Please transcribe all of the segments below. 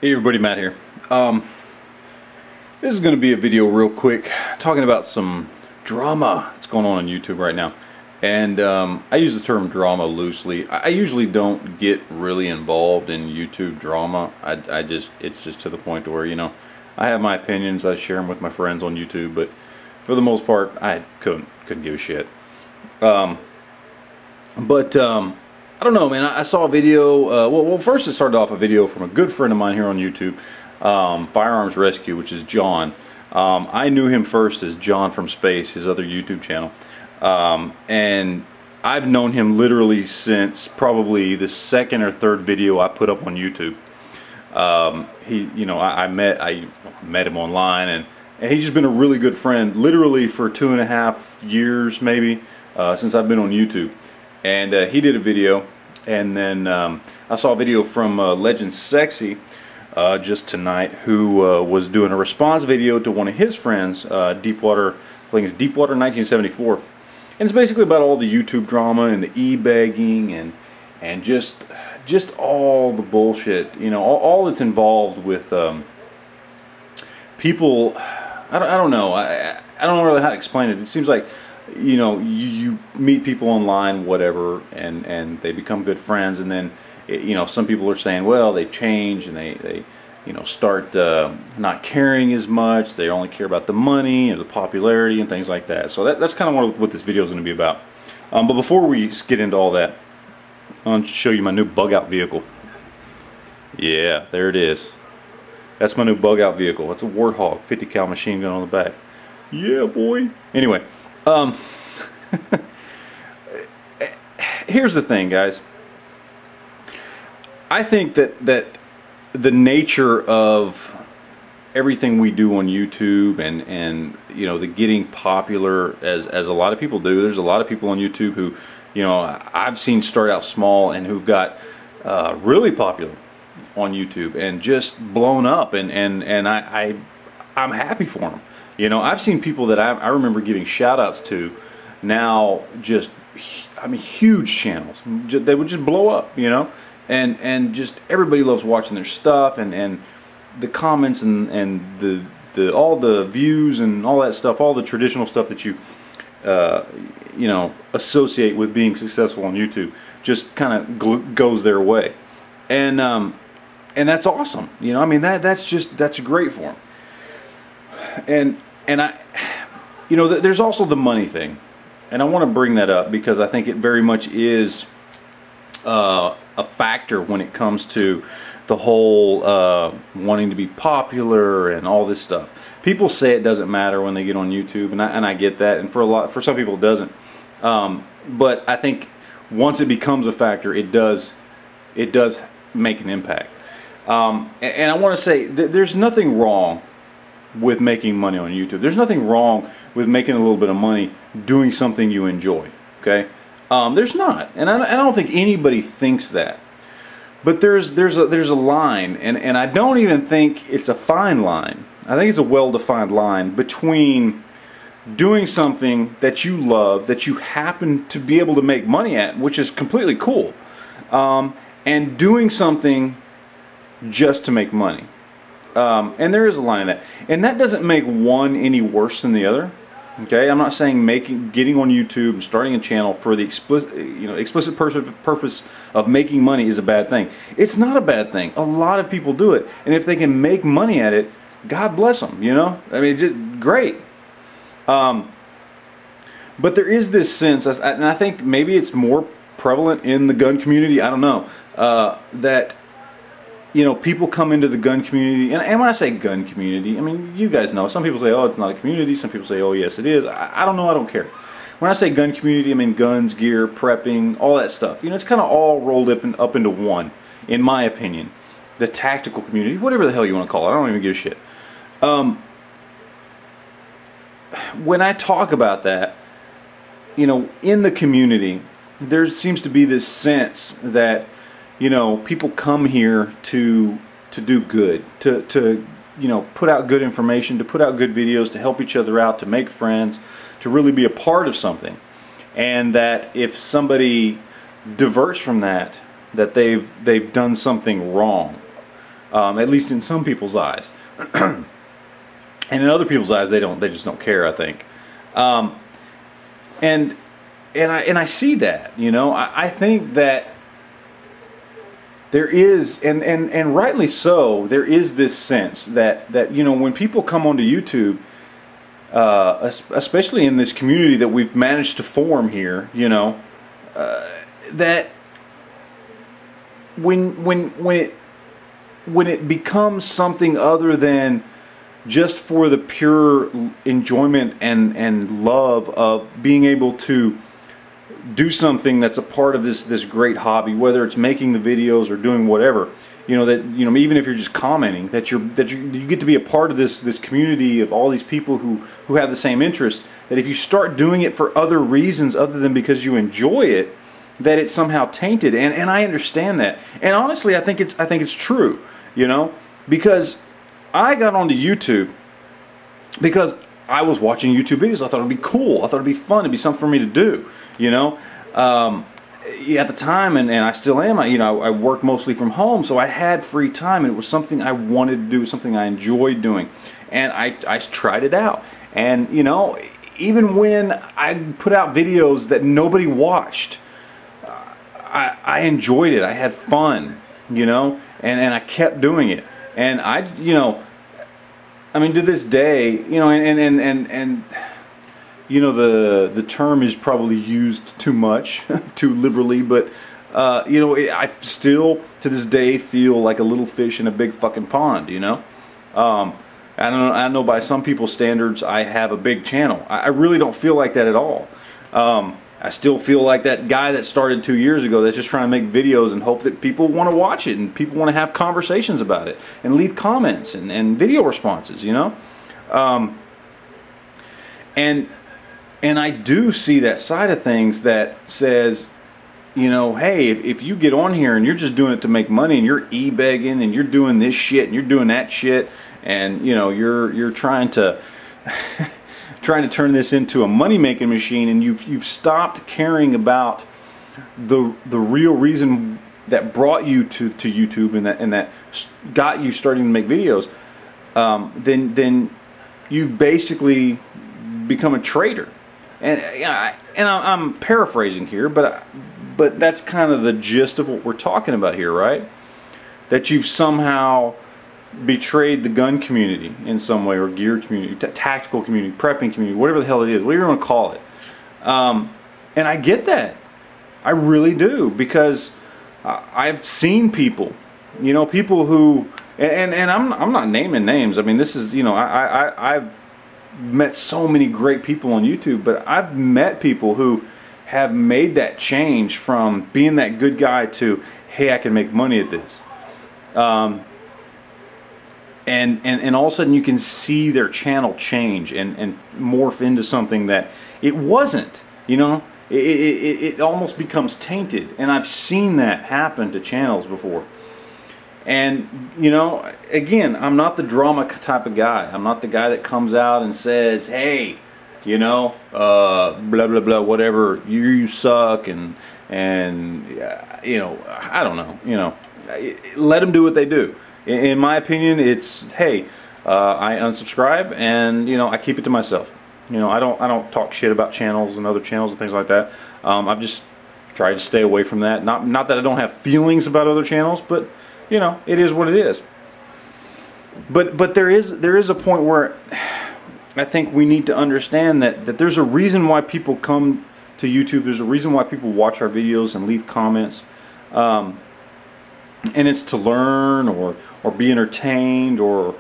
Hey everybody, Matt here. This is going to be a video real quick talking about some drama that's going on YouTube right now. And I use the term drama loosely. I usually don't get really involved in YouTube drama. It's just to the point where, you know, I have my opinions, I share them with my friends on YouTube, but for the most part I couldn't give a shit. I don't know, man. I saw a video. Well, first it started off a video from a good friend of mine here on YouTube, Firearms Rescue, which is John. I knew him first as John from Space, his other YouTube channel, and I've known him literally since probably the second or third video I put up on YouTube. I met him online, and he's just been a really good friend, literally for 2.5 years maybe, since I've been on YouTube. And he did a video, and then I saw a video from Legend Sexy just tonight, who was doing a response video to one of his friends, Deepwater, I think it's Deepwater 1974, and it's basically about all the YouTube drama and the e-begging and just all the bullshit, you know, all that's involved with people. I don't know. I don't know really how to explain it. It seems like, you know, you meet people online, whatever, and they become good friends, and then, you know, some people are saying, well, they've changed, and they you know, start not caring as much. They only care about the money and the popularity and things like that. So that's kind of what this video is going to be about. But before we get into all that, I want to show you my new bug-out vehicle. Yeah, there it is. That's my new bug-out vehicle. It's a Warthog 50 cal machine gun on the back. Yeah, boy. Anyway. Here's the thing, guys. I think that the nature of everything we do on YouTube and you know, the getting popular, as a lot of people do. There's a lot of people on YouTube who, you know, I've seen start out small and who've got really popular on YouTube and just blown up, and I'm happy for them. You know, I've seen people that I remember giving shout-outs to now, just, I mean, huge channels. They would just blow up, you know, and just everybody loves watching their stuff, and the comments and the all the views and all that stuff, all the traditional stuff that you you know, associate with being successful on YouTube, just kind of goes their way, and that's awesome. You know, I mean, that's great for them. And I, you know, there's also the money thing, and I want to bring that up because I think it very much is a factor when it comes to the whole wanting to be popular and all this stuff. People say it doesn't matter when they get on YouTube, and I get that, and for some people it doesn't. But I think once it becomes a factor, it does make an impact. And I want to say that there's nothing wrong with making money on YouTube. There's nothing wrong with making a little bit of money doing something you enjoy. Okay, there's not, and I don't think anybody thinks that. But there's a line, and I don't even think it's a fine line. I think it's a well-defined line between doing something that you love, that you happen to be able to make money at, which is completely cool, and doing something just to make money. And there is a line in that, and that doesn't make one any worse than the other. Okay, I'm not saying getting on YouTube and starting a channel for the explicit purpose of making money is a bad thing. It's not a bad thing. A lot of people do it, and if they can make money at it, God bless them. You know, I mean, just great. But there is this sense, and I think maybe it's more prevalent in the gun community. I don't know, that, you know, people come into the gun community, and when I say gun community, I mean, you guys know, some people say, oh, it's not a community, some people say, oh, yes, it is. I don't know, I don't care. When I say gun community, I mean guns, gear, prepping, all that stuff. You know, it's kind of all rolled up into one, in my opinion. The tactical community, whatever the hell you want to call it, I don't even give a shit. When I talk about that, you know, in the community, there seems to be this sense that, you know, people come here to do good, to you know, put out good information, to put out good videos, to help each other out, to make friends, to really be a part of something. And that if somebody diverts from that, that they've done something wrong. at least in some people's eyes. And in other people's eyes, they just don't care, I think. And I see that, you know. I think that there is, and rightly so, there is this sense that you know, when people come onto YouTube, especially in this community that we've managed to form here, you know, that when it becomes something other than just for the pure enjoyment and love of being able to do something that's a part of this great hobby, whether it's making the videos or doing whatever, you know, that, you know, even if you're just commenting, that you get to be a part of this community of all these people who have the same interest, that if you start doing it for other reasons other than because you enjoy it, that it's somehow tainted. And I understand that. And honestly, I think it's true, you know, because I got onto YouTube because I was watching YouTube videos. I thought it'd be cool. I thought it'd be fun. It'd be something for me to do, you know. At the time, and I still am, you know, I work mostly from home, so I had free time, and it was something I wanted to do, something I enjoyed doing, and I tried it out. And you know, even when I put out videos that nobody watched, I enjoyed it. I had fun, you know, and I kept doing it. And you know, I mean, to this day, you know, and you know, the term is probably used too much, too liberally, but you know, I still to this day feel like a little fish in a big fucking pond, you know. I know by some people's standards I have a big channel. I really don't feel like that at all. I still feel like that guy that started 2 years ago that's just trying to make videos and hope that people want to watch it and people want to have conversations about it and leave comments and video responses, you know. And I do see that side of things that says, you know, hey, if you get on here and you're just doing it to make money and you're e-begging and you're doing this shit and you're doing that shit and, you know, you're trying to turn this into a money-making machine, and you've stopped caring about the real reason that brought you to YouTube and that got you starting to make videos, then you've basically become a traitor. And I'm paraphrasing here, but that's kind of the gist of what we're talking about here, right? That you've somehow betrayed the gun community in some way, or gear community, tactical community, prepping community, whatever the hell it is, whatever you want to call it. And I get that. I really do, because I've seen people, you know, people who, and I'm not naming names. I mean, this is, you know, I've met so many great people on YouTube, but I've met people who have made that change from being that good guy to, hey, I can make money at this. And all of a sudden you can see their channel change and morph into something that it wasn't, you know. It almost becomes tainted, and I've seen that happen to channels before. And, you know, again, I'm not the drama type of guy. I'm not the guy that comes out and says, hey, you know, blah, blah, blah, whatever, you suck, and you know, I don't know, you know, let them do what they do. In my opinion, it's, hey, I unsubscribe, and, you know, I keep it to myself. You know, I don't talk shit about channels and other channels and things like that. I've just tried to stay away from that. Not that I don't have feelings about other channels, but, you know, it is what it is. But there is a point where I think we need to understand that there's a reason why people come to YouTube. There's a reason why people watch our videos and leave comments. And it's to learn or be entertained or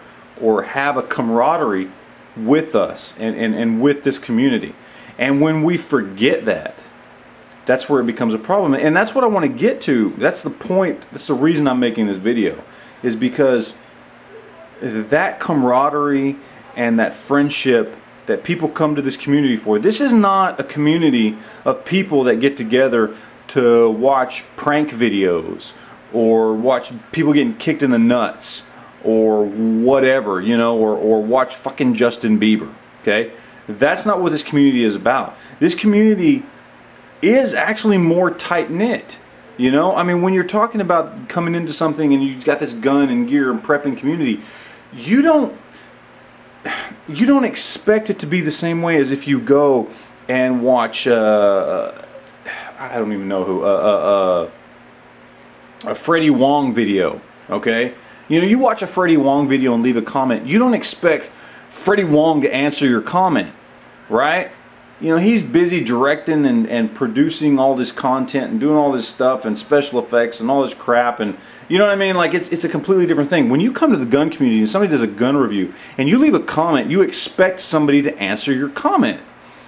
have a camaraderie with us and with this community. And when we forget that, that's where it becomes a problem. And that's what I want to get to. That's the point. That's the reason I'm making this video, is because that camaraderie and that friendship that people come to this community for. This is not a community of people that get together to watch prank videos or watch people getting kicked in the nuts or whatever, you know, or watch fucking Justin Bieber. Okay? That's not what this community is about. This community is actually more tight-knit. You know, I mean, when you're talking about coming into something and you've got this gun and gear and prepping community, you don't expect it to be the same way as if you go and watch I don't even know who, a Freddie Wong video, okay? You know, you watch a Freddie Wong video and leave a comment, you don't expect Freddie Wong to answer your comment, right? You know, he's busy directing and producing all this content and doing all this stuff and special effects and all this crap, and you know what I mean? Like, it's a completely different thing. When you come to the gun community and somebody does a gun review and you leave a comment, you expect somebody to answer your comment.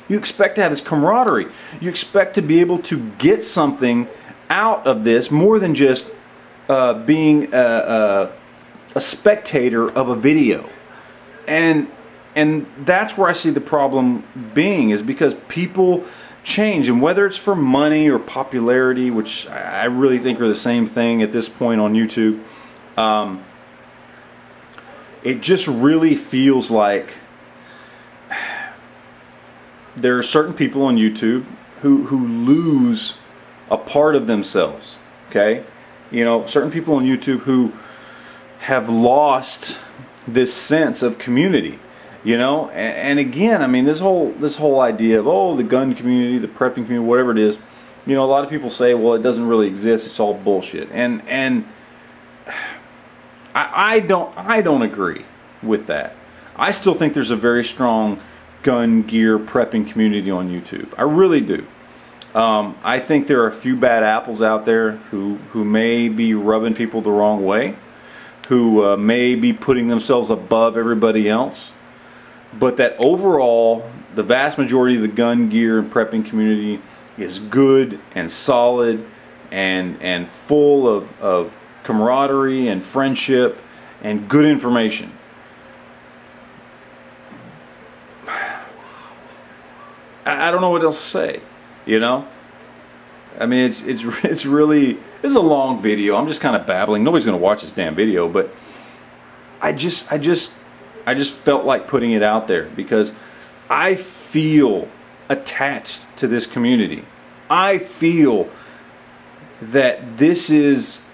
You expect to have this camaraderie. You expect to be able to get something out of this more than just being a spectator of a video. And that's where I see the problem being, is because people change, and whether it's for money or popularity, which I really think are the same thing at this point on YouTube, it just really feels like there are certain people on YouTube who lose a part of themselves, okay? You know, certain people on YouTube who have lost this sense of community. You know, and again, I mean, this whole idea of, oh, the gun community, the prepping community, whatever it is, you know, a lot of people say, well, it doesn't really exist, it's all bullshit, and I don't agree with that. I still think there's a very strong gun gear prepping community on YouTube. I really do. I think there are a few bad apples out there who may be rubbing people the wrong way, who may be putting themselves above everybody else. But that overall, the vast majority of the gun gear and prepping community is good and solid and full of camaraderie and friendship and good information. I don't know what else to say, you know? I mean, it's really, this is a long video. I'm just kind of babbling. Nobody's going to watch this damn video, but I just felt like putting it out there because I feel attached to this community. I feel that this is,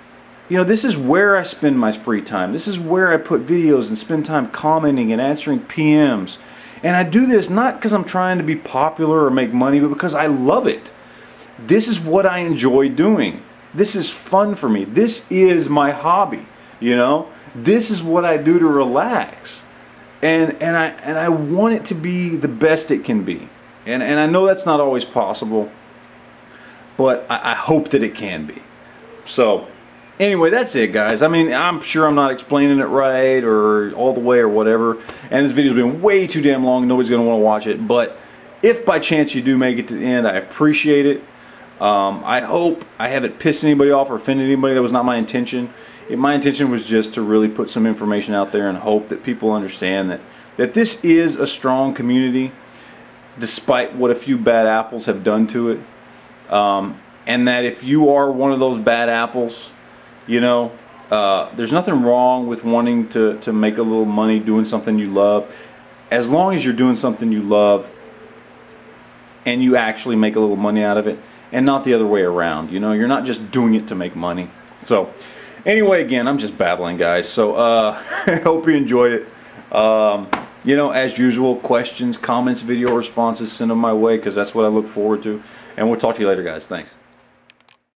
you know, this is where I spend my free time. This is where I put videos and spend time commenting and answering PMs. And I do this not because I'm trying to be popular or make money, but because I love it. This is what I enjoy doing. This is fun for me. This is my hobby, you know? This is what I do to relax. And I want it to be the best it can be. And I know that's not always possible, but I hope that it can be. So anyway, that's it, guys. I mean, I'm sure I'm not explaining it right or all the way or whatever, and this video's been way too damn long. Nobody's going to want to watch it, but if by chance you do make it to the end, I appreciate it. I hope I haven't pissed anybody off or offended anybody. That was not my intention. My intention was just to really put some information out there and hope that people understand that this is a strong community despite what a few bad apples have done to it. And that if you are one of those bad apples, you know, there's nothing wrong with wanting to make a little money doing something you love, as long as you're doing something you love and you actually make a little money out of it, and not the other way around. You know, you're not just doing it to make money. So anyway, again, I'm just babbling, guys. So I hope you enjoyed it. You know, as usual, questions, comments, video responses, send them my way, because that's what I look forward to. And we'll talk to you later, guys. Thanks.